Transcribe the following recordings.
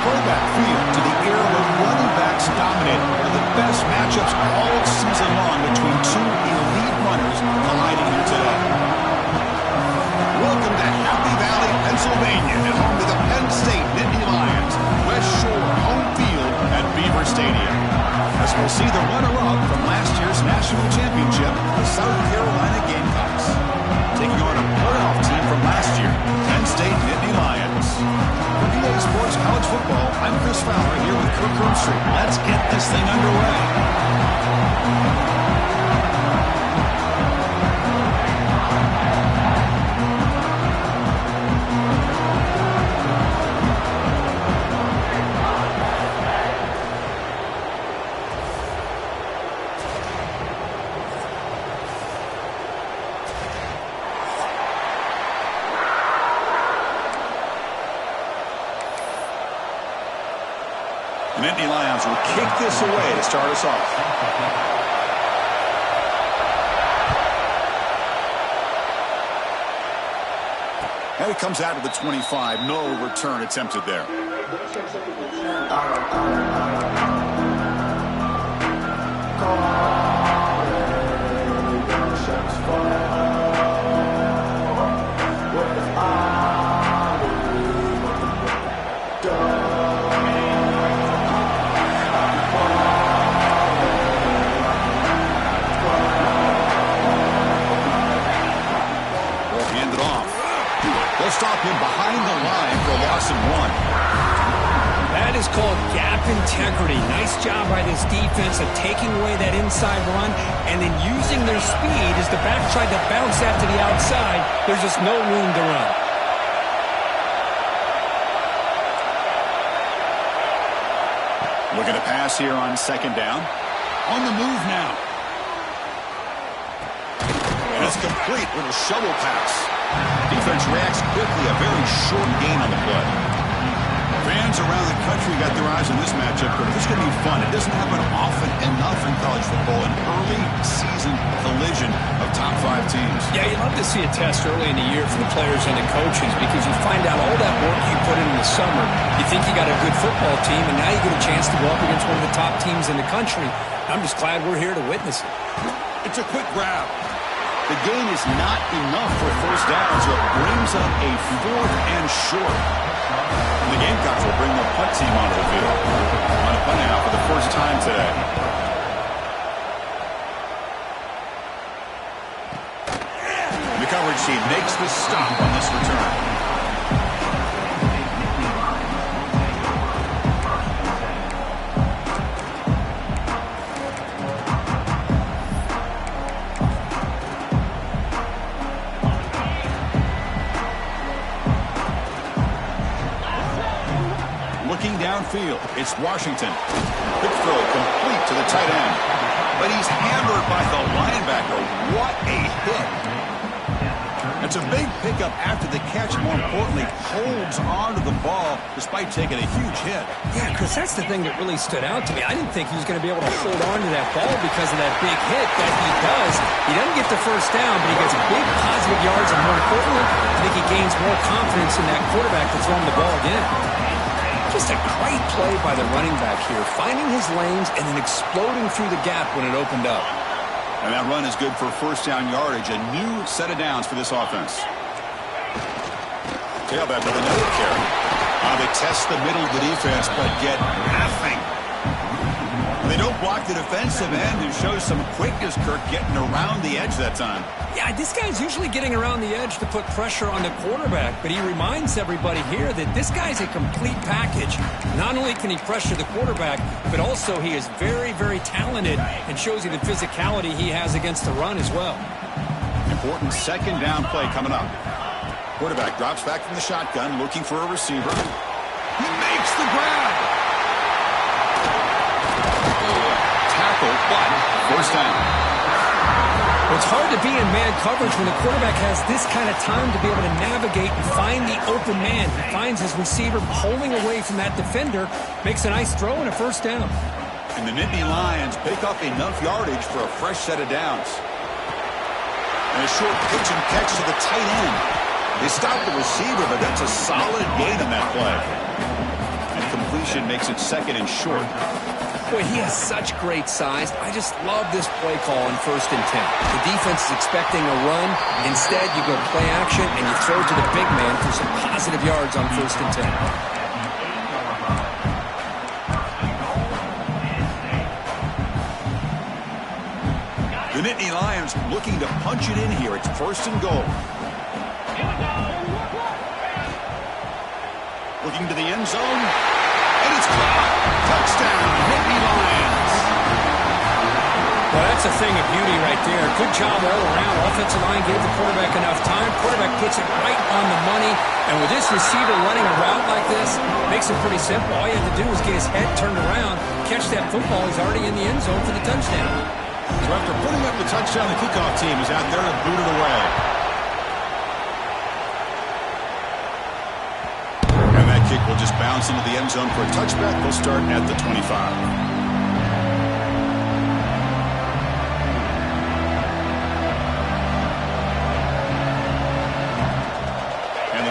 throwback feel to the era when running backs dominated. One of the best matchups all season long between two elite runners colliding here today. Welcome to Happy Valley, Pennsylvania, and home to the Penn State Nittany Lions. West Shore home field at Beaver Stadium. As we'll see the runner-up from last year's national championship, the South Carolina Gamecocks, taking on a playoff team from last year, Penn State Nittany Lions. For EA Sports College Football, I'm Chris Fowler here with Kirk Herbstreit. Let's get this thing underway. The Nittany Lions will kick this away to start us off. And it comes out of the 25. No return attempted there. They'll stop him behind the line for a loss of 1. That is called gap integrity. Nice job by this defense of taking away that inside run and then using their speed as the back tried to bounce that to the outside. There's just no room to run. Looking to pass here on second down. On the move now. And it's complete with a shovel pass. Defense reacts quickly, a very short gain on the play. Fans around the country got their eyes on this matchup, but this is going to be fun. It doesn't happen often enough in college football, an early season collision of top 5 teams. Yeah, you'd love to see a test early in the year for the players and the coaches because you find out all that work you put in the summer. You think you got a good football team, and now you get a chance to go up against one of the top teams in the country. I'm just glad we're here to witness it. It's a quick grab. The gain is not enough for first down, so it brings up a 4th and short. And the Gamecocks will bring the punt team onto the field. On a punt out for the first time today. The coverage team makes the stop on this return. Downfield, it's Washington. Quick throw complete to the tight end. But he's hammered by the linebacker. What a hit. It's a big pickup after the catch. More importantly, holds on to the ball despite taking a huge hit. Yeah, Chris, that's the thing that really stood out to me. I didn't think he was going to be able to hold on to that ball because of that big hit that he does. He doesn't get the first down, but he gets big positive yards, and more importantly, I think he gains more confidence in that quarterback to throw him the ball again. Just a great play by the running back here, finding his lanes and then exploding through the gap when it opened up. And that run is good for first down yardage, a new set of downs for this offense. Tailback with another carry. They test the middle of the defense, but get nothing. They don't block the defensive end, who shows some quickness, Kirk, getting around the edge that time. Yeah, this guy's usually getting around the edge to put pressure on the quarterback, but he reminds everybody here that this guy's a complete package. Not only can he pressure the quarterback, but also he is very, very talented and shows you the physicality he has against the run as well. Important second down play coming up. Quarterback drops back from the shotgun, looking for a receiver. He makes the grab. Tackle, but first down. It's hard to be in man coverage when the quarterback has this kind of time to be able to navigate and find the open man. He finds his receiver pulling away from that defender, makes a nice throw and a first down. And the Nittany Lions pick up enough yardage for a fresh set of downs. And a short pitch and catch to the tight end. They stop the receiver, but that's a solid gain on that play. And complete completion makes it second and short. Boy, he has such great size. I just love this play call on 1st and 10. The defense is expecting a run. Instead, you go play action, and you throw to the big man for some positive yards on 1st and 10. The Nittany Lions looking to punch it in here. It's 1st and goal. Looking to the end zone. And it's caught. Touchdown, Nittany Lions. Well, that's a thing of beauty right there. Good job all around. Offensive line gave the quarterback enough time. Quarterback puts it right on the money. And with this receiver running a route like this, makes it pretty simple. All you have to do is get his head turned around, catch that football. He's already in the end zone for the touchdown. So after putting up the touchdown, the kickoff team is out there to boot it away. And that kick will just bounce into the end zone for a touchback. They'll start at the 25.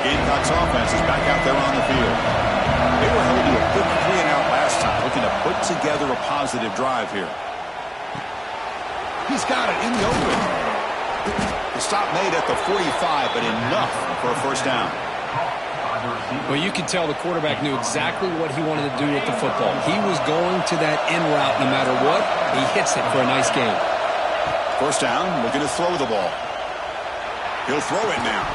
Gamecocks offense is back out there on the field. They were held to a quick 3-and-out last time, looking to put together a positive drive here. He's got it in the open. The stop made at the 45, but enough for a 1st down. Well, you could tell the quarterback knew exactly what he wanted to do with the football. He was going to that in route no matter what. He hits it for a nice gain. 1st down, looking to throw the ball. He'll throw it now.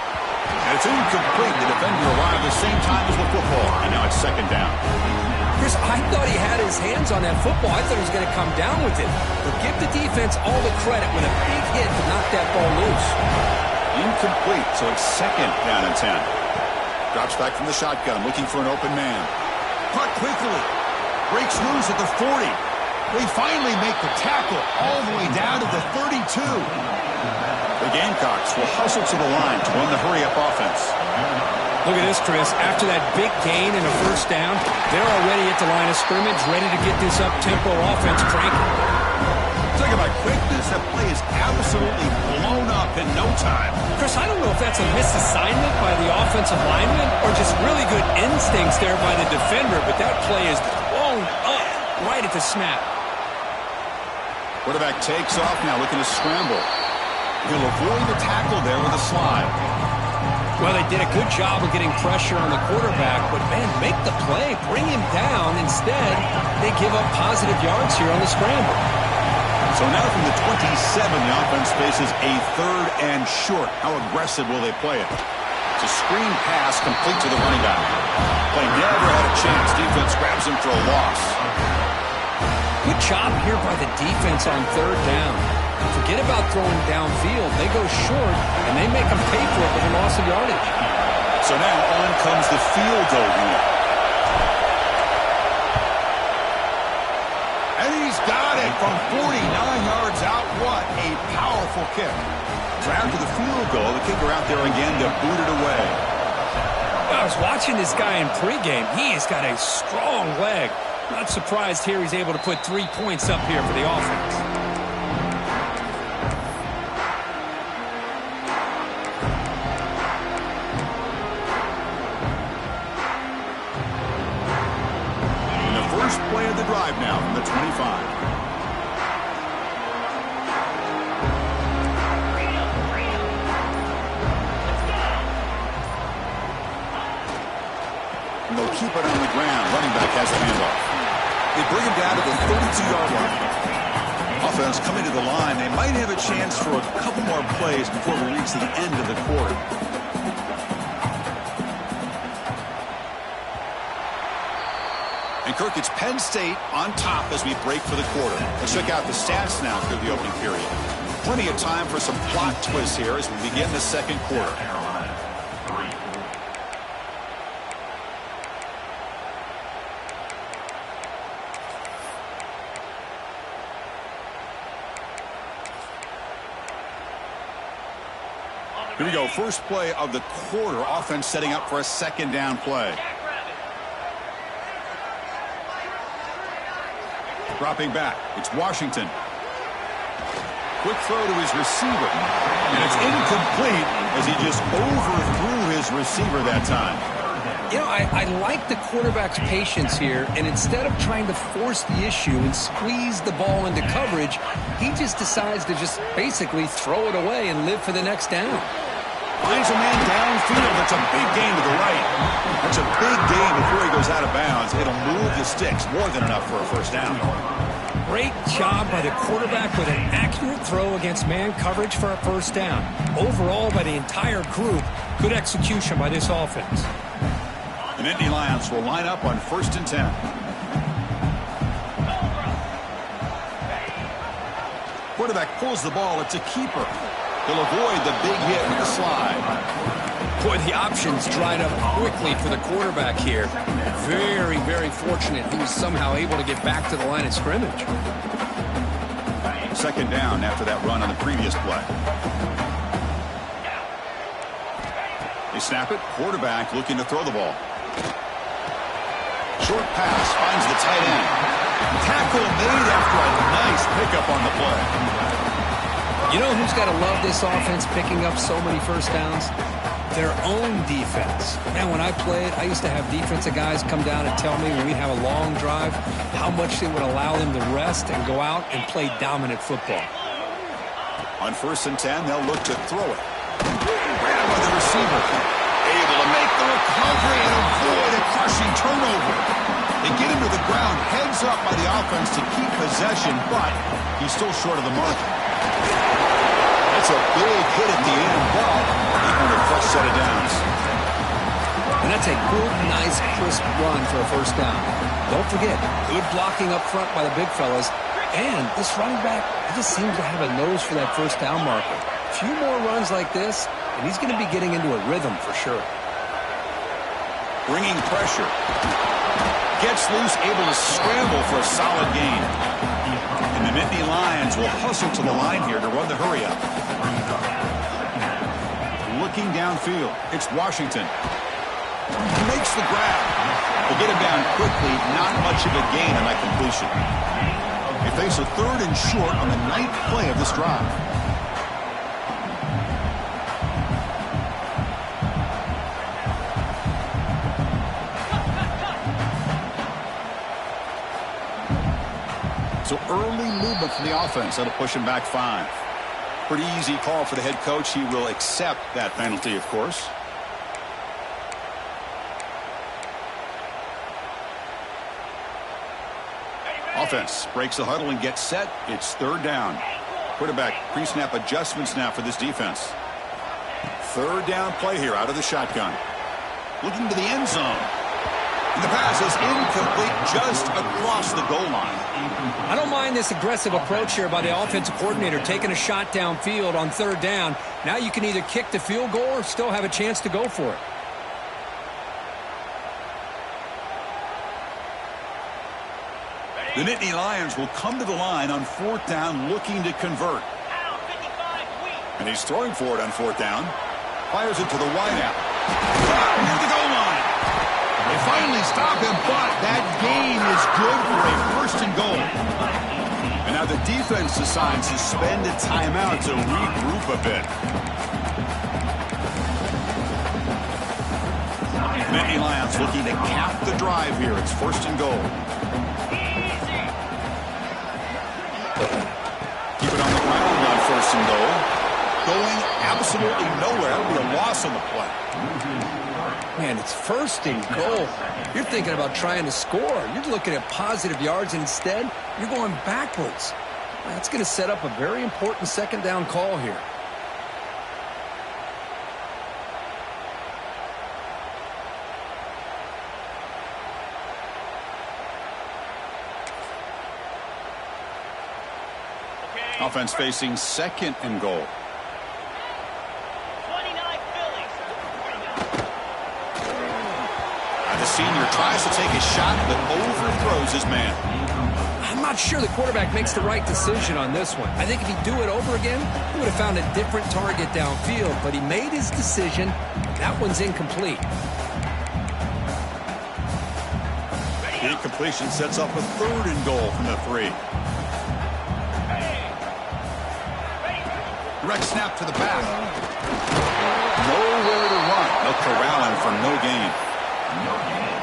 And it's incomplete. The defender arrived the same time as the football. And now it's 2nd down. Chris, I thought he had his hands on that football. I thought he was going to come down with it. But give the defense all the credit with a big hit to knock that ball loose. Incomplete, so it's 2nd down and 10. Drops back from the shotgun, looking for an open man. Caught quickly. Breaks loose at the 40. They finally make the tackle all the way down to the 32. The Gamecocks will hustle to the line to run the hurry-up offense. Look at this, Chris. After that big gain and a 1st down, they're already at the line of scrimmage, ready to get this up-tempo offense cranking. Talk about quickness. That play is absolutely blown up in no time. Chris, I don't know if that's a misassignment by the offensive lineman or just really good instincts there by the defender, but that play is blown up right at the snap. Quarterback takes off now, looking to scramble. He'll avoid the tackle there with a slide. Well, they did a good job of getting pressure on the quarterback, but, man, make the play. Bring him down. Instead, they give up positive yards here on the scramble. So now from the 27, the offense faces a 3rd and short. How aggressive will they play it? It's a screen pass complete to the running back. Play never had a chance. Defense grabs him for a loss. Good job here by the defense on 3rd down. Forget about throwing downfield. They go short, and they make them pay for it with a loss of yardage. So now on comes the field goal unit. And he's got it from 49 yards out. What a powerful kick. So after the field goal, the kicker out there again to boot it away. Well, I was watching this guy in pregame. He has got a strong leg. Not surprised here he's able to put 3 points up here for the offense. Play of the drive now from the 25. And they'll keep it on the ground. Running back has the handoff. They bring him down to the 32-yard line. Offense coming to the line. They might have a chance for a couple more plays before we reach the end of the quarter. And Kirk, it's Penn State on top as we break for the quarter. Let's check out the stats now through the opening period. Plenty of time for some plot twists here as we begin the 2nd quarter. Here we go. First play of the quarter. Offense setting up for a 2nd down play. Dropping back, it's Washington. Quick throw to his receiver. And it's incomplete as he just overthrew his receiver that time. You know, I like the quarterback's patience here, and instead of trying to force the issue and squeeze the ball into coverage, he just decides to just basically throw it away and live for the next down. Finds a man downfield. That's a big gain to the right. That's a big gain before he goes out of bounds. It'll move the sticks. More than enough for a first down. Great job by the quarterback with an accurate throw against man coverage for a first down. Overall, by the entire group, good execution by this offense. The Nittany Lions will line up on 1st and 10. Quarterback pulls the ball. It's a keeper. He'll avoid the big hit with the slide. Boy, the options dried up quickly for the quarterback here. Very, very fortunate he was somehow able to get back to the line of scrimmage. 2nd down after that run on the previous play. They snap it. Quarterback looking to throw the ball. Short pass finds the tight end. Tackle made after a nice pickup on the play. You know who's got to love this offense picking up so many first downs? Their own defense. Man, when I played, I used to have defensive guys come down and tell me when we'd have a long drive how much they would allow them to rest and go out and play dominant football. On 1st and 10, they'll look to throw it. Grabbed by the receiver. Able to make the recovery and avoid a crushing turnover. They get him to the ground, heads up by the offense to keep possession, but he's still short of the mark. That's a big hit at the end, but even a fresh set of downs. And that's a good, nice, crisp run for a first down. Don't forget, good blocking up front by the big fellas. And this running back, he just seems to have a nose for that first down marker. A few more runs like this, and he's going to be getting into a rhythm for sure. Bringing pressure. Gets loose, able to scramble for a solid gain. And the Nittany Lions will hustle to the line here to run the hurry up. Looking downfield, it's Washington. He makes the grab. They get him down quickly, not much of a gain on that completion. They face a 3rd and short on the 9th play of this drive. So early movement from the offense. That'll push him back 5. Pretty easy call for the head coach. He will accept that penalty, of course. Offense breaks the huddle and gets set. It's 3rd down. Quarterback pre-snap adjustments now for this defense. 3rd down play here out of the shotgun. Looking to the end zone. And the pass is incomplete just across the goal line. I don't mind this aggressive approach here by the offensive coordinator, taking a shot downfield on 3rd down. Now you can either kick the field goal or still have a chance to go for it. The Nittany Lions will come to the line on 4th down looking to convert. And he's throwing for it on 4th down. Fires it to the wideout. Near the goal line. They finally stop him, but that gain is good for a 1st and goal. And now the defense decides to spend a timeout to regroup a bit. Nittany Lions looking to cap the drive here. It's 1st and goal. Keep it on the ground on 1st and goal. Going absolutely nowhere. That'll be a loss on the play. Man, it's 1st and goal. You're thinking about trying to score. You're looking at positive yards, and instead, you're going backwards. That's going to set up a very important 2nd down call here. Offense facing 2nd and goal. The senior tries to take a shot, but overthrows his man. I'm not sure the quarterback makes the right decision on this one. I think if he'd do it over again, he would have found a different target downfield, but he made his decision. That one's incomplete. The incompletion sets up a 3rd and goal from the 3. Direct snap to the back. Nowhere to run. They'll corral him for no gain.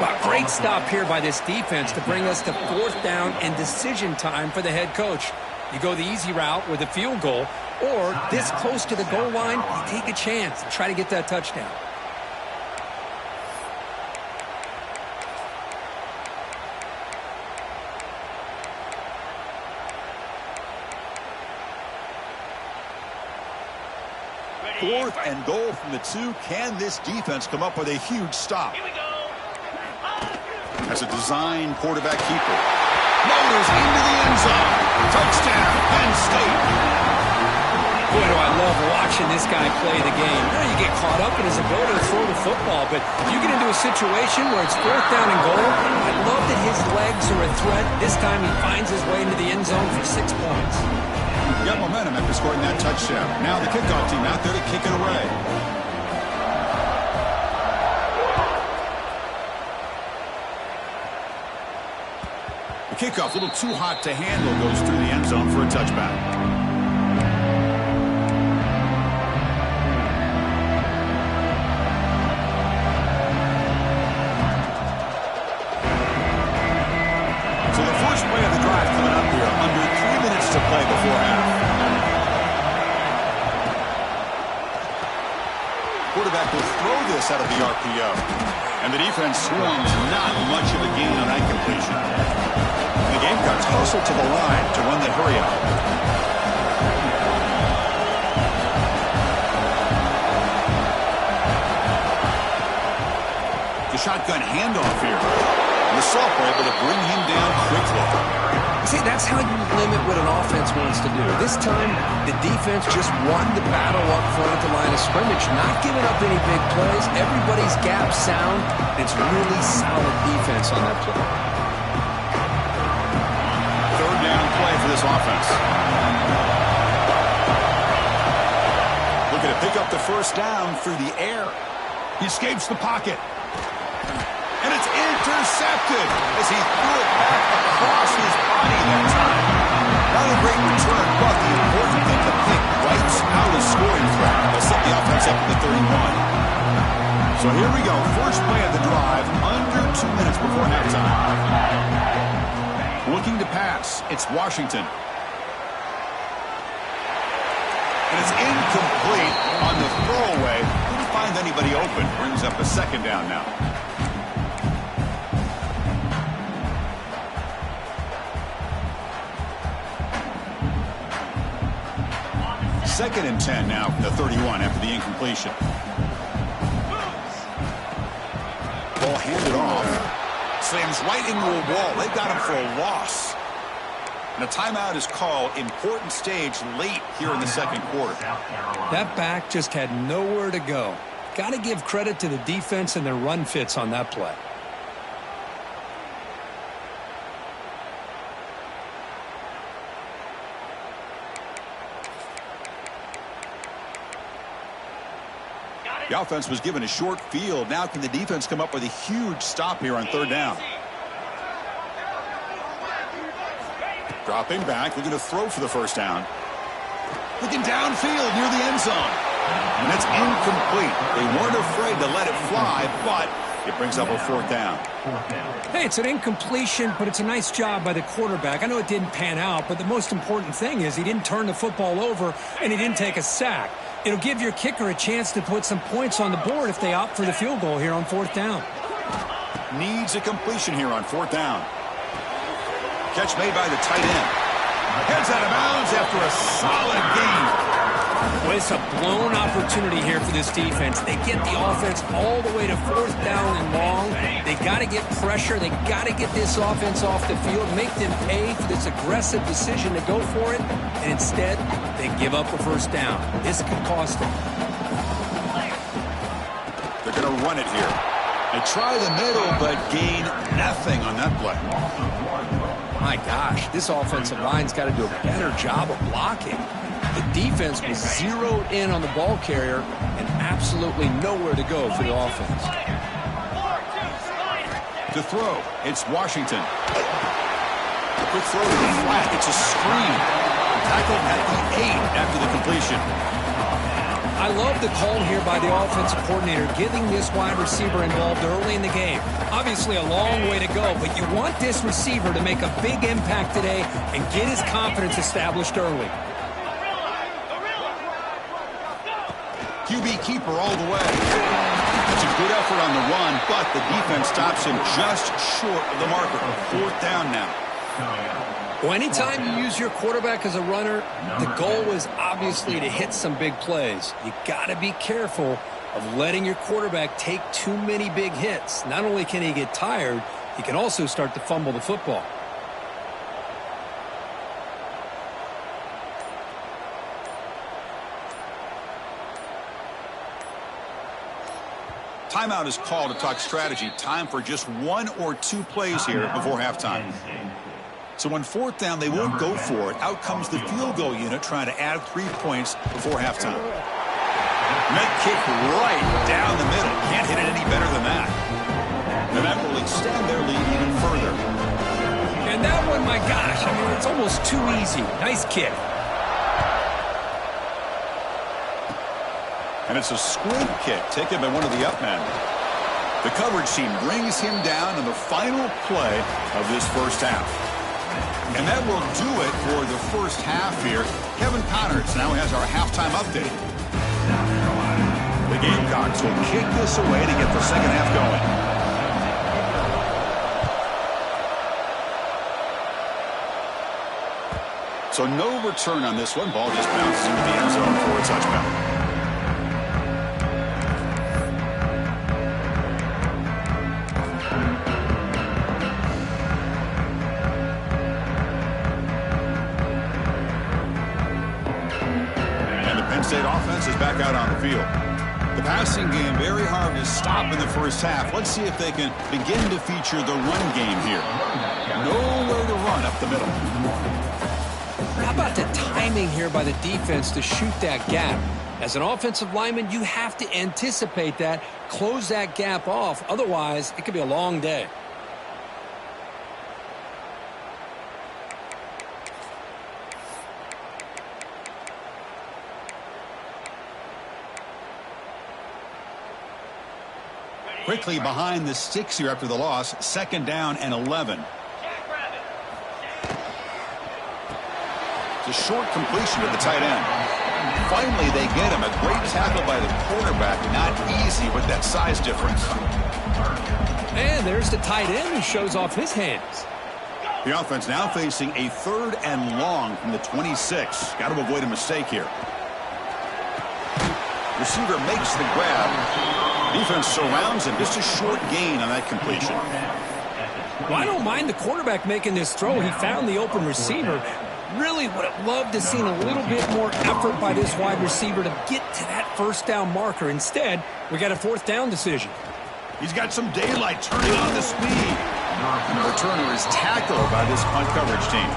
Well, great stop here by this defense to bring us to 4th down and decision time for the head coach. You go the easy route with a field goal, or this close to the goal line, you take a chance and try to get that touchdown. Fourth and goal from the 2. Can this defense come up with a huge stop? Here we go. As a design quarterback keeper. Motors into the end zone. Touchdown, Penn State. Boy, do I love watching this guy play the game. You know, you get caught up in his ability to throw the football, but if you get into a situation where it's 4th down and goal, I love that his legs are a threat. This time he finds his way into the end zone for 6 points. Got momentum after scoring that touchdown. Now the kickoff team out there to kick it away. The kickoff, a little too hot to handle, goes through the end zone for a touchback. So the first play of the drive coming up here, under 3 minutes to play before half. Quarterback will throw this out of the RPO. And the defense swarms not much of a gain on that completion. The Gamecocks hustle to the line to run the hurry up. The shotgun handoff here. And the sophomore able to bring him down quickly. See, that's how you limit what an offense wants to do. This time, the defense just won the battle up front at the line of scrimmage, not giving up any big plays. Everybody's gap sound. It's really solid defense on that play. 3rd down play for this offense. Looking to pick up the 1st down through the air. He escapes the pocket. And it's intercepted as he threw it back across his body that time. Not a great return, but the important thing, the pick wipes out a scoring threat. They'll set the offense up at the 31. So here we go. First play of the drive, under 2 minutes before halftime. Looking to pass. It's Washington. And it's incomplete on the throwaway. Didn't find anybody open. Brings up a 2nd down now. 2nd and 10 now from the 31 after the incompletion. Ball handed off. Slams right into a wall. They've got him for a loss. And a timeout is called. Important stage late here in the 2nd quarter. That back just had nowhere to go. Got to give credit to the defense and their run fits on that play. The offense was given a short field. Now can the defense come up with a huge stop here on 3rd down? Dropping back, looking to throw for the 1st down. Looking downfield near the end zone. And it's incomplete. They weren't afraid to let it fly, but it brings up a 4th down. Hey, it's an incompletion, but it's a nice job by the quarterback. I know it didn't pan out, but the most important thing is he didn't turn the football over and he didn't take a sack. It'll give your kicker a chance to put some points on the board if they opt for the field goal here on 4th down. Needs a completion here on 4th down. Catch made by the tight end. Heads out of bounds after a solid gain. Well, it's a blown opportunity here for this defense. They get the offense all the way to 4th down and long. They got to get pressure. They got to get this offense off the field, make them pay for this aggressive decision to go for it. And instead, they give up a 1st down. This could cost them. They're going to run it here. They try the middle, but gain nothing on that play. My gosh, this offensive line's got to do a better job of blocking. The defense was zeroed in on the ball carrier and absolutely nowhere to go for the offense. To throw, it's Washington. A quick throw to the flat. It's a screen. Tackled at the 8 after the completion. I love the call here by the offensive coordinator, getting this wide receiver involved early in the game. Obviously a long way to go, but you want this receiver to make a big impact today and get his confidence established early. QB keeper all the way. That's a good effort on the run, but the defense stops him just short of the marker. 4th down now. Well, anytime you use your quarterback as a runner, the goal is obviously to hit some big plays. You got to be careful of letting your quarterback take too many big hits. Not only can he get tired, he can also start to fumble the football. Timeout is called to talk strategy. Time for just 1 or 2 plays here before halftime. So on 4th down, they won't go for it. Out comes the field goal unit trying to add 3 points before halftime. Net kick right down the middle. Can't hit it any better than that. And that will extend their lead even further. And that one, my gosh, I mean, it's almost too easy. Nice kick. And it's a squib kick taken by one of the up men. The coverage team brings him down in the final play of this first half. And that will do it for the first half here. Kevin Connors now has our halftime update. The Gamecocks will kick this away to get the second half going. So no return on this one. Ball just bounces into the end zone for a touchdown. State offense is back out on the field. The passing game very hard to stop in the first half. Let's see if they can begin to feature the run game here. Nowhere to run up the middle. How about the timing here by the defense to shoot that gap? As an offensive lineman, you have to anticipate that, close that gap off. Otherwise, it could be a long day. Quickly behind the sticks here after the loss. 2nd down and 11. It's a short completion to the tight end. Finally, they get him. A great tackle by the quarterback. Not easy with that size difference. And there's the tight end who shows off his hands. The offense now facing a 3rd and long from the 26. Got to avoid a mistake here. Receiver makes the grab. Defense surrounds him. Just a short gain on that completion. Well, I don't mind the quarterback making this throw. He found the open receiver. Really would have loved to seen a little bit more effort by this wide receiver to get to that 1st down marker. Instead, we got a 4th down decision. He's got some daylight turning on the speed. And the returner is tackled by this punt coverage team.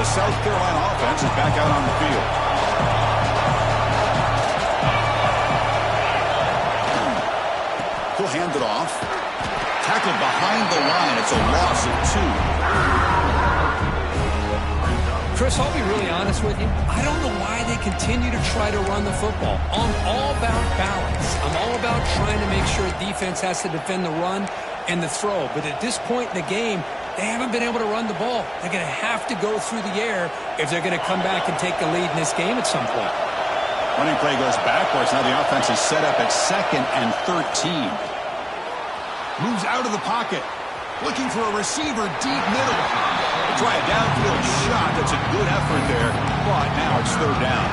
The South Carolina offense is back out on the field. He'll hand it off. Tackled behind the line. It's a loss of 2. Chris, I'll be really honest with you. I don't know why they continue to try to run the football. I'm all about balance. I'm all about trying to make sure defense has to defend the run and the throw. But at this point in the game, they haven't been able to run the ball. They're going to have to go through the air if they're going to come back and take the lead in this game at some point. Running play goes backwards. Now the offense is set up at 2nd and 13. Moves out of the pocket. Looking for a receiver deep middle. They try a downfield shot. That's a good effort there. But now it's 3rd down.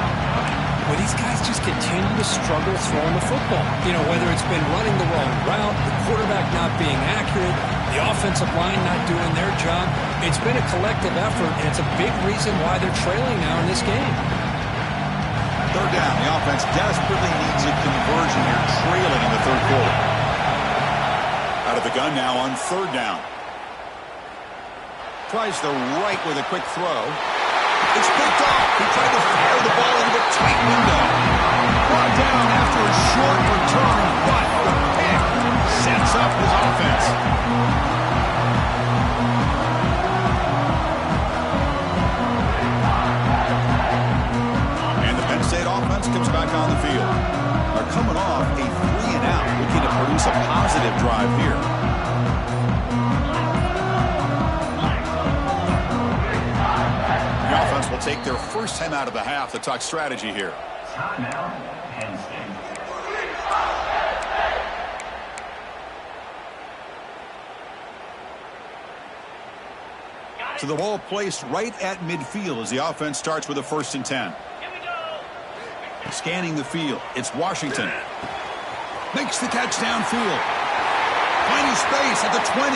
Well, these guys just continue to struggle throwing the football. You know, whether it's been running the wrong route, the quarterback not being accurate, the offensive line not doing their job. It's been a collective effort, and it's a big reason why they're trailing now in this game. 3rd down. The offense desperately needs a conversion here, trailing in the 3rd quarter. Out of the gun now on 3rd down. Tries the right with a quick throw. It's picked off. He tried to fire the ball into the tight window. Brought down after a short return, but the pick sets up his offense. drive here. The offense will take their first time out of the half to talk strategy here. Timeout, Penn State. To the ball placed right at midfield as the offense starts with a 1st and 10. Scanning the field, it's Washington. Makes the catch downfield. Finding space at the 20.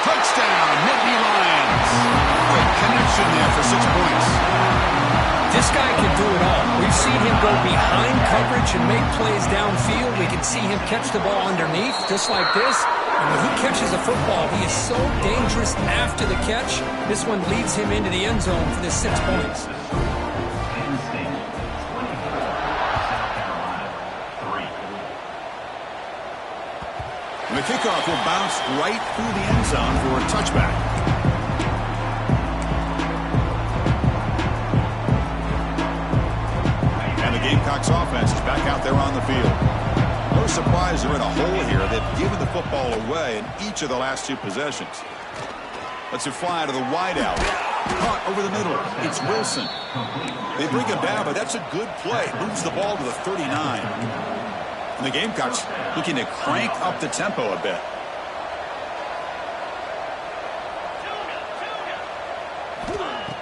Touchdown, Nittany Lions. Great connection there for 6 points. This guy can do it all. We've seen him go behind coverage and make plays downfield. We can see him catch the ball underneath, just like this. And when he catches a football, he is so dangerous after the catch. This one leads him into the end zone for the 6 points. Penn State, 24, South Carolina, 3. And the kickoff will bounce right through the end zone for a touchback. And the Gamecocks offense is back out there on the field. No surprise they're in a hole here. They've given the football away in each of the last 2 possessions. Let's it fly to the wideout. Caught over the middle. It's Wilson. They bring him down, but that's a good play. Moves the ball to the 39. And the Gamecocks looking to crank up the tempo a bit.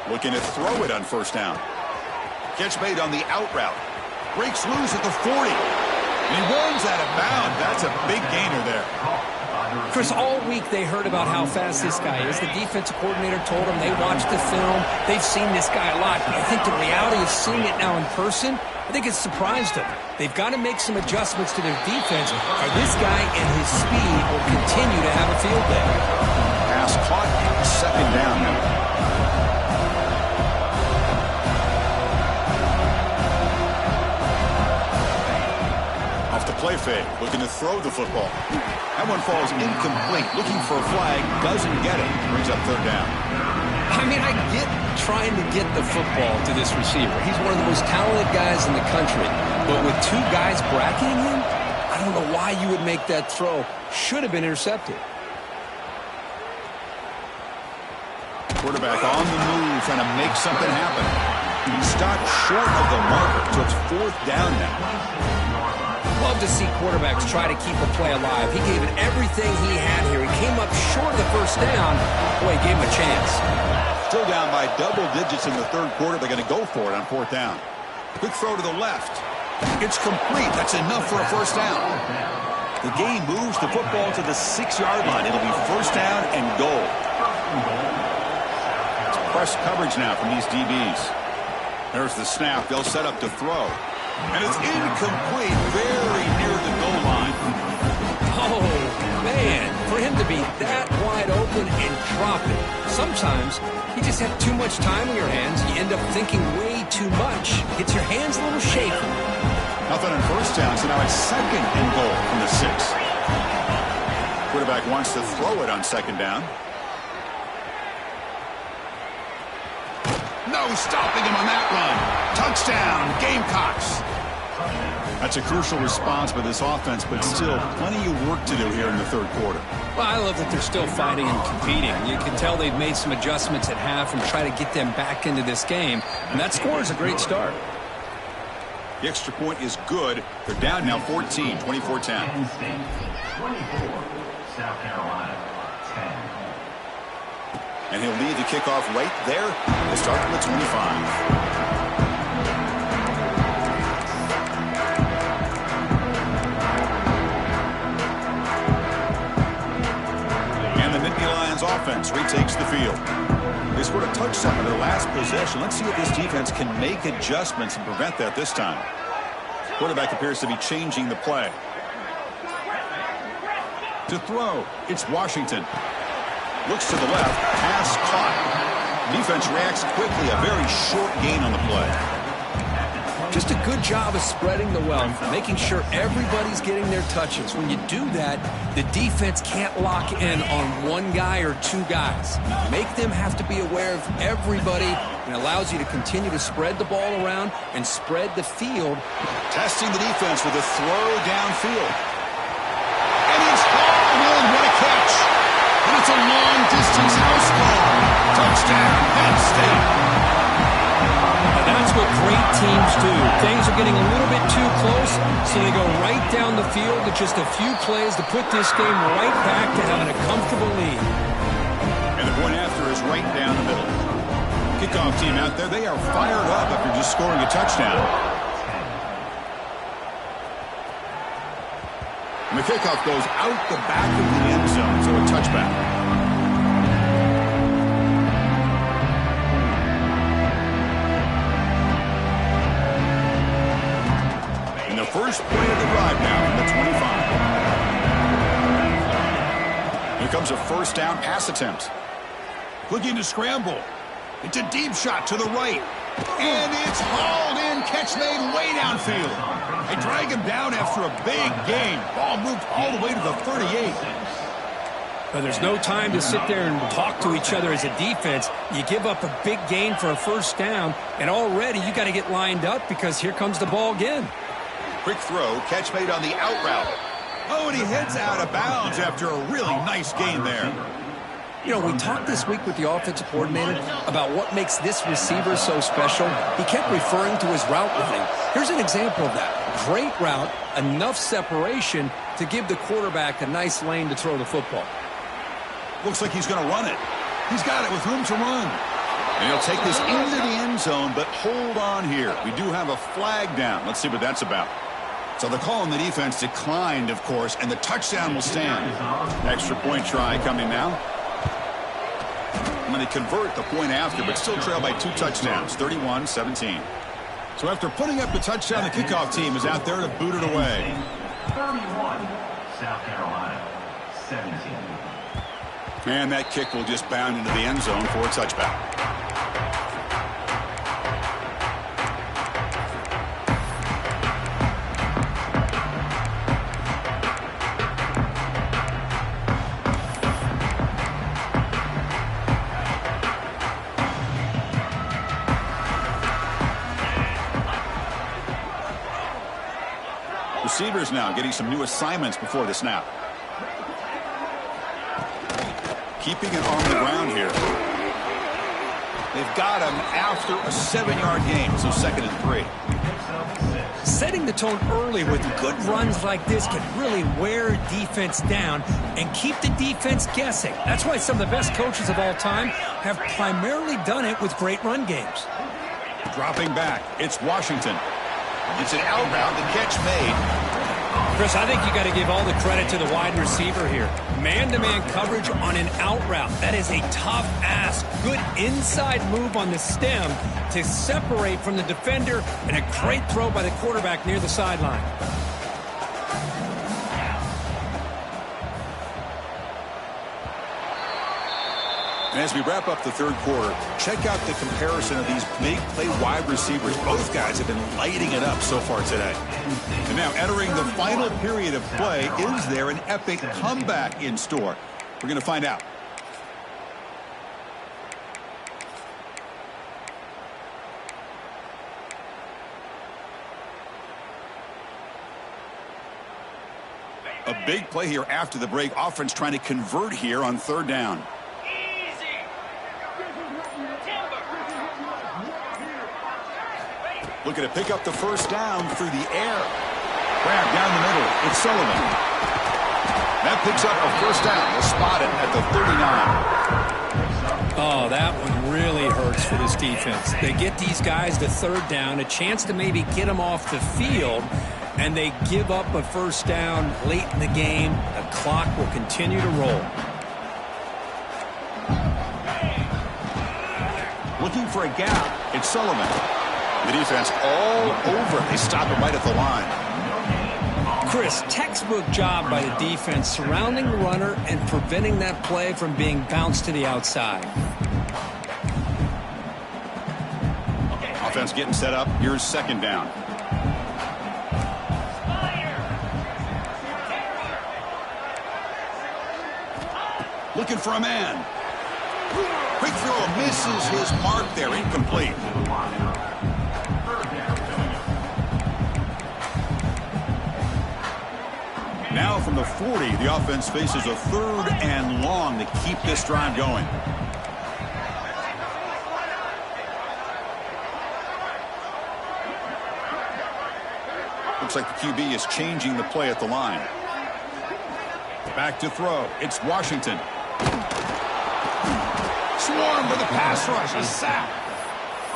Looking to throw it on 1st down. Catch made on the out route. Breaks loose at the 40. And he runs out of bounds. That's a big gainer there. Chris, all week they heard about how fast this guy is. The defensive coordinator told them they watched the film. They've seen this guy a lot. But I think the reality of seeing it now in person, I think it's surprised them. They've got to make some adjustments to their defense, or this guy and his speed will continue to have a field day. Pass caught. 2nd down now. Play fake, looking to throw the football. That one falls incomplete. Looking for a flag, doesn't get it. Brings up 3rd down. I mean, I get trying to get the football to this receiver. He's one of the most talented guys in the country. But with 2 guys bracketing him, I don't know why you would make that throw. Should have been intercepted. Quarterback on the move, trying to make something happen. He stopped short of the marker, so it's 4th down now. Love to see quarterbacks try to keep a play alive. He gave it everything he had here. He came up short of the 1st down. Boy, he gave him a chance. Still down by double digits in the 3rd quarter. They're going to go for it on 4th down. Quick throw to the left. It's complete. That's enough for a 1st down. The game moves the football to the 6-yard line. It'll be 1st down and goal. It's press coverage now from these DBs. There's the snap. They'll set up to throw. And it's incomplete, very near the goal line. Oh, man, for him to be that wide open and drop it. Sometimes you just have too much time in your hands. You end up thinking way too much. Gets your hands a little shaky. Nothing on 1st down, so now it's 2nd and goal from the 6. Quarterback wants to throw it on 2nd down. No stopping him on that run. Touchdown, Gamecocks. That's a crucial response by this offense, but still plenty of work to do here in the 3rd quarter. Well, I love that they're still fighting and competing. You can tell they've made some adjustments at half and try to get them back into this game. And that score is a great start. The extra point is good. They're down now 14, 24-10. Penn State, 24, South Carolina, 10. And he'll lead the kickoff right there. They start from the 25. Offense retakes the field. They scored a touchdown in their last possession. Let's see if this defense can make adjustments and prevent that this time. Quarterback appears to be changing the play. To throw, it's Washington. Looks to the left, pass caught. Defense reacts quickly, a very short gain on the play. Just a good job of spreading the wealth, making sure everybody's getting their touches. When you do that, the defense can't lock in on 1 guy or 2 guys. Make them have to be aware of everybody, and allows you to continue to spread the ball around and spread the field. Testing the defense with a throw downfield. catch. And it's a long-distance house ball. Touchdown, Penn State. And that's what great teams do. Things are getting a little bit too close, so they go right down the field with just a few plays to put this game right back to having a comfortable lead. And the point after is right down the middle. Kickoff team out there, they are fired up after just scoring a touchdown. And the kickoff goes out the back of the end zone, so a touchback. And the first play of the drive now from the 25. Here comes a first down pass attempt. Looking to scramble. It's a deep shot to the right. And it's hauled in. Catch made way downfield. They drag him down after a big gain. Ball moved all the way to the 38. But there's no time to sit there and talk to each other as a defense. You give up a big gain for a first down, and already you got to get lined up because here comes the ball again. Quick throw. Catch made on the out route. Oh, and he heads out of bounds after a really nice gain there. You know, we talked this week with the offensive coordinator about what makes this receiver so special. He kept referring to his route running. Here's an example of that. Great route, enough separation to give the quarterback a nice lane to throw the football. Looks like he's going to run it. He's got it with room to run. And he'll take this into the end zone, but hold on here. We do have a flag down. Let's see what that's about. So the call on the defense declined, of course, and the touchdown will stand. Extra point try coming now. When they convert the point after, but still trail by 2 touchdowns, 31-17. So after putting up the touchdown, the kickoff team is out there to boot it away. 31, South Carolina, 17. And that kick will just bound into the end zone for a touchback. Receivers now getting some new assignments before the snap. Keeping it on the ground here. They've got him after a 7-yard gain, so 2nd and 3. Setting the tone early with good runs like this can really wear defense down and keep the defense guessing. That's why some of the best coaches of all time have primarily done it with great run games. Dropping back, it's Washington. It's an out route, the catch made. Chris, I think you got to give all the credit to the wide receiver here. Man-to-man coverage on an out route. That is a tough ask. Good inside move on the stem to separate from the defender, and a great throw by the quarterback near the sideline. And as we wrap up the third quarter, check out the comparison of these big play wide receivers. Both guys have been lighting it up so far today. And now entering the final period of play, is there an epic comeback in store? We're going to find out. A big play here after the break. Offense trying to convert here on 3rd down. Looking to pick up the first down through the air. Grab down the middle. It's Sullivan. That picks up a first down. They'll spot it at the 39. Oh, that one really hurts for this defense. They get these guys to 3rd down, a chance to maybe get them off the field, and they give up a first down late in the game. The clock will continue to roll. Looking for a gap. It's Sullivan. The defense all over. They stop him right at the line. Chris, textbook job by the defense surrounding the runner and preventing that play from being bounced to the outside. Offense getting set up. Here's 2nd down. Looking for a man. Quick throw misses his mark there. Incomplete. Now from the 40, the offense faces a 3rd and long to keep this drive going. Looks like the QB is changing the play at the line. Back to throw. It's Washington. Swarm with a pass rush. A sack.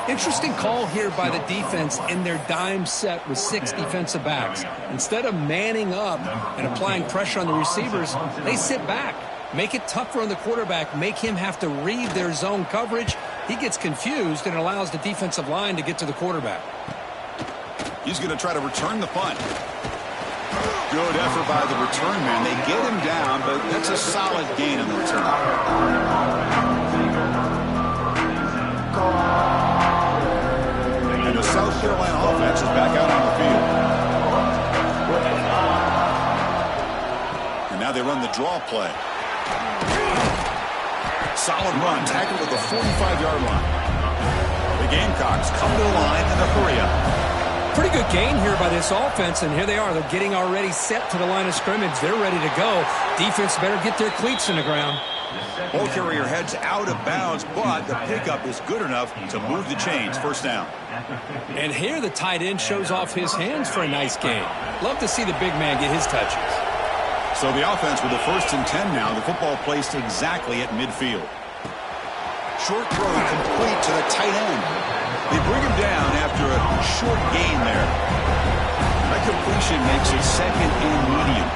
Interesting call here by the defense in their dime set with 6 defensive backs. Instead of manning up and applying pressure on the receivers, they sit back. Make it tougher on the quarterback. Make him have to read their zone coverage. He gets confused and allows the defensive line to get to the quarterback. He's going to try to return the punt. Good effort by the return man. They get him down, but that's a solid gain on the return. And the South Carolina offense is back out on the field. And now they run the draw play. Solid run, tackled at the 45-yard line. The Gamecocks come to the line in a hurry-up. Pretty good gain here by this offense, and here they are. They're getting already set to the line of scrimmage. They're ready to go. Defense better get their cleats in the ground. Ball carrier heads out of bounds, but the pickup is good enough to move the chains. First down. And here the tight end shows off his hands for a nice gain. Love to see the big man get his touches. So the offense with the 1st and 10 now. The football placed exactly at midfield. Short throw complete to the tight end. They bring him down after a short gain there. That completion makes it 2nd and medium.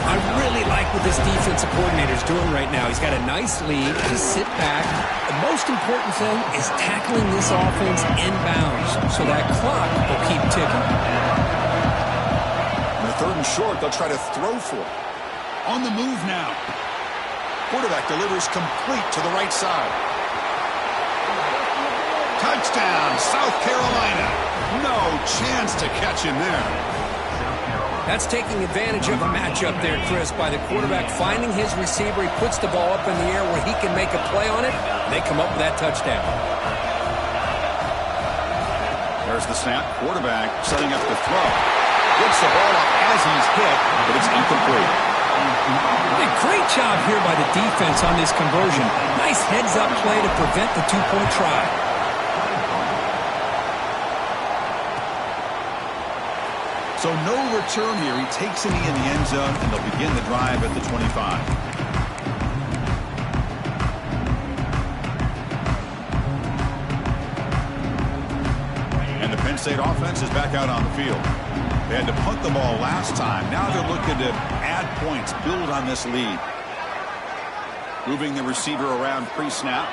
I really like what this defensive coordinator is doing right now. He's got a nice lead. Just sit back. The most important thing is tackling this offense inbounds so that clock will keep ticking. On the 3rd and short, they'll try to throw for it. On the move now. Quarterback delivers complete to the right side. Touchdown, South Carolina. No chance to catch him there. That's taking advantage of a matchup there, Chris, by the quarterback finding his receiver. He puts the ball up in the air where he can make a play on it. They come up with that touchdown. There's the snap. Quarterback setting up the throw. Gets the ball up as he's hit, but it's incomplete. A great job here by the defense on this conversion. Nice heads-up play to prevent the 2-point try. So no return here. He takes it in the end zone, and they'll begin the drive at the 25. And the Penn State offense is back out on the field. They had to punt the ball last time. Now they're looking to add points, build on this lead. Moving the receiver around pre-snap.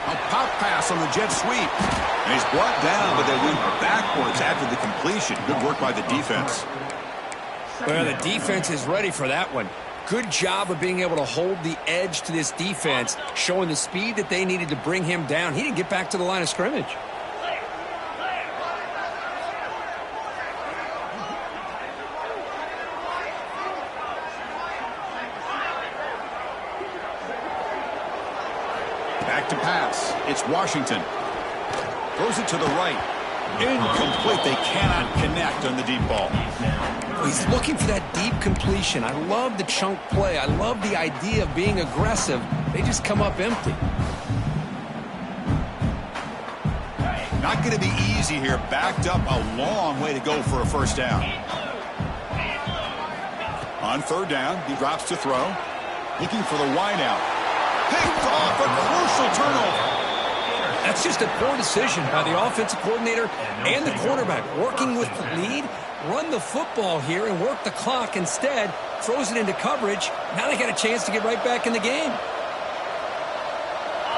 A pop pass on the jet sweep. And he's brought down, but they went backwards after the completion. Good work by the defense. Well, the defense is ready for that one. Good job of being able to hold the edge to this defense, showing the speed that they needed to bring him down. He didn't get back to the line of scrimmage. Back to pass. It's Washington. Throws it to the right. Incomplete. They cannot connect on the deep ball. He's looking for that deep completion. I love the chunk play. I love the idea of being aggressive. They just come up empty. Not going to be easy here. Backed up a long way to go for a first down. On 3rd down, he drops to throw. Looking for the wideout. Picked off, a crucial turnover. That's just a poor decision by the offensive coordinator and the quarterback. Working with the lead, run the football here and work the clock instead. Throws it into coverage. Now they got a chance to get right back in the game.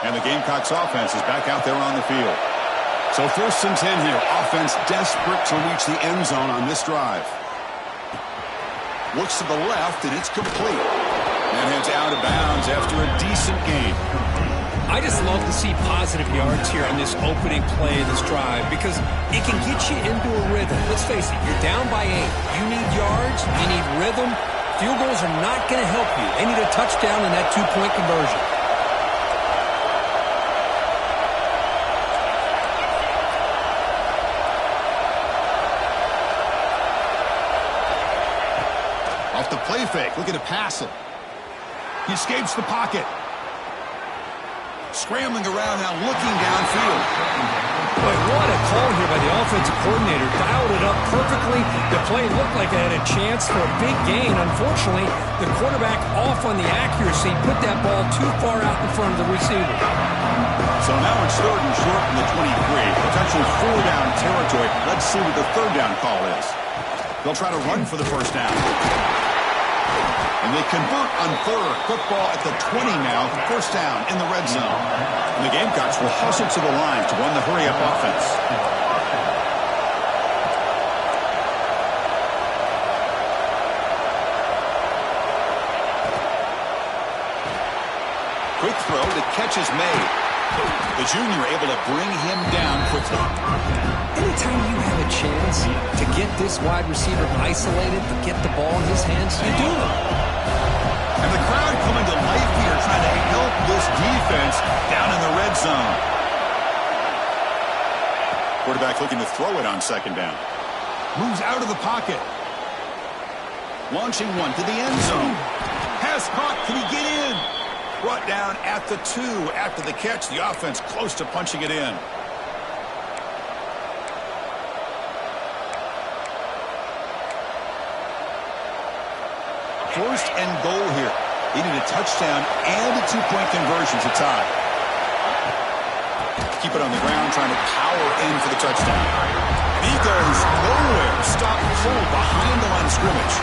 And the Gamecocks offense is back out there on the field. So 1st and 10 here. Offense desperate to reach the end zone on this drive. Looks to the left, and it's complete. And heads out of bounds after a decent gain. I just love to see positive yards here on this opening play of this drive because it can get you into a rhythm. Let's face it, you're down by 8. You need yards, you need rhythm. Field goals are not going to help you. They need a touchdown in that 2-point conversion. Has to play fake. Looking to pass it. He escapes the pocket. Scrambling around now, looking downfield. Boy, what a call here by the offensive coordinator. Dialed it up perfectly. The play looked like it had a chance for a big gain. Unfortunately, the quarterback off on the accuracy, put that ball too far out in front of the receiver. So now it's 3rd and short from the 23. Potential 4-down territory. Let's see what the 3rd down call is. They'll try to run for the 1st down. And they convert on 3rd. Football at the 20 now. 1st down in the red zone. And the Gamecocks will hustle to the line to run the hurry-up offense. Quick throw. The catch is made. The junior able to bring him down quickly. Anytime you have a chance to get this wide receiver isolated, to get the ball in his hands, you do it. And the crowd coming to life here, trying to help this defense down in the red zone. Quarterback looking to throw it on 2nd down. Moves out of the pocket. Launching one to the end zone. Pass caught. Can he get in? Brought down at the 2 after the catch. The offense close to punching it in. First and goal here. They need a touchdown and a 2-point conversion to tie. Keep it on the ground, trying to power in for the touchdown. And he goes nowhere. Stop cold behind the line of scrimmage.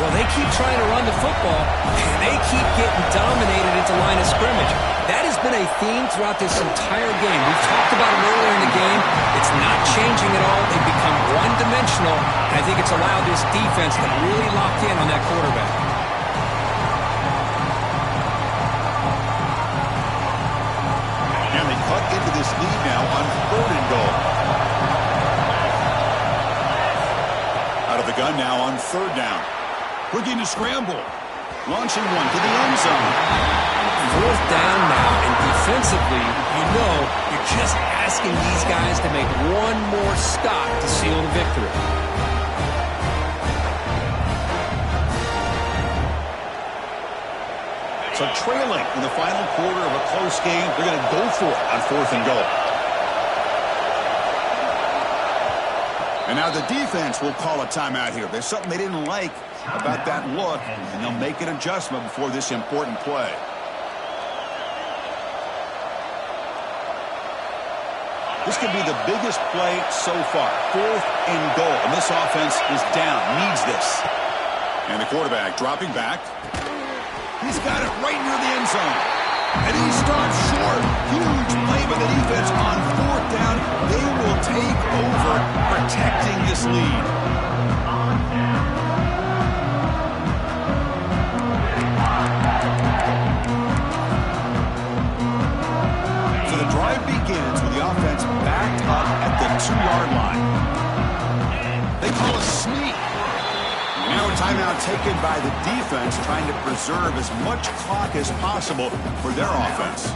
Well, they keep trying to run the football, and they keep getting dominated at the line of scrimmage. That has been a theme throughout this entire game. We've talked about it earlier in the game. It's not changing at all. They've become one-dimensional. I think it's allowed this defense to really lock in on that quarterback. And they cut into this lead now on 3rd and goal. Out of the gun now on 3rd down. Looking to scramble. Launching one to the end zone. 4th down now, and defensively, you know you're just asking these guys to make one more stop to seal the victory. So trailing in the final quarter of a close game, they're going to go for it on 4th and goal. And now the defense will call a timeout here. There's something they didn't like about that look, and they'll make an adjustment before this important play. This could be the biggest play so far. 4th and goal, and this offense is down, needs this. And the quarterback dropping back. He's got it right near the end zone. And he stops short. Huge play by the defense on 4th down. They will take over, protecting this lead. So the drive begins with the offense backed up at the 2-yard line. They call a sneak. Now a timeout taken by the defense, trying to preserve as much clock as possible for their offense.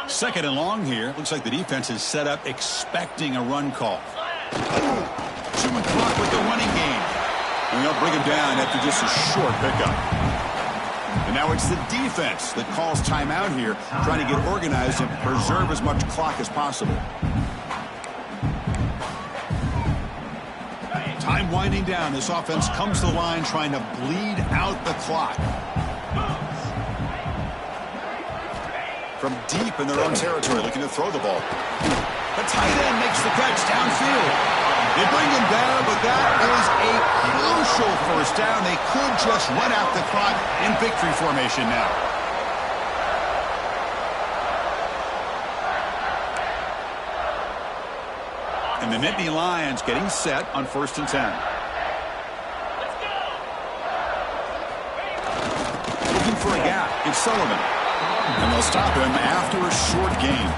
Second and long here. Looks like the defense is set up expecting a run call. Chewing clock with the running game. And they'll bring him down after just a short pickup. And now it's the defense that calls timeout here, trying to get organized and preserve as much clock as possible. Time winding down. This offense comes to the line trying to bleed out the clock. From deep in their own territory, looking to throw the ball. The tight end makes the catch downfield. They bring him down, but that is a crucial first down. They could just run out the clock in victory formation now. And the Nittany Lions getting set on 1st and 10. Looking for a gap. It's Sullivan. And they'll stop him after a short gain.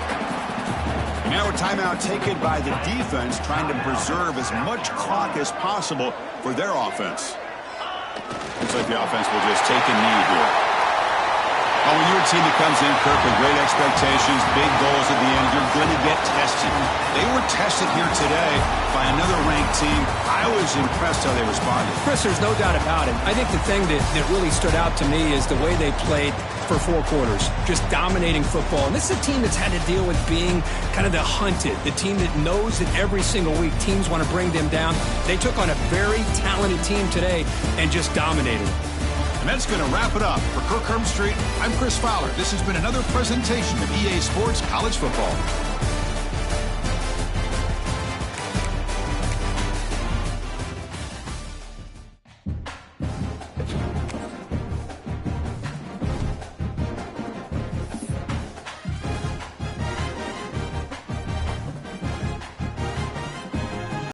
Now a timeout taken by the defense, trying to preserve as much clock as possible for their offense. Looks like the offense will just take a knee here. Oh, when you're a team that comes in, Kirk, with great expectations, big goals at the end, you're going to get tested. They were tested here today by another ranked team. I was impressed how they responded. Chris, there's no doubt about it. I think the thing that really stood out to me is the way they played for 4 quarters, just dominating football. And this is a team that's had to deal with being kind of the hunted, the team that knows that every single week teams want to bring them down. They took on a very talented team today and just dominated. And that's going to wrap it up. For Kirk Street, I'm Chris Fowler. This has been another presentation of EA Sports College Football.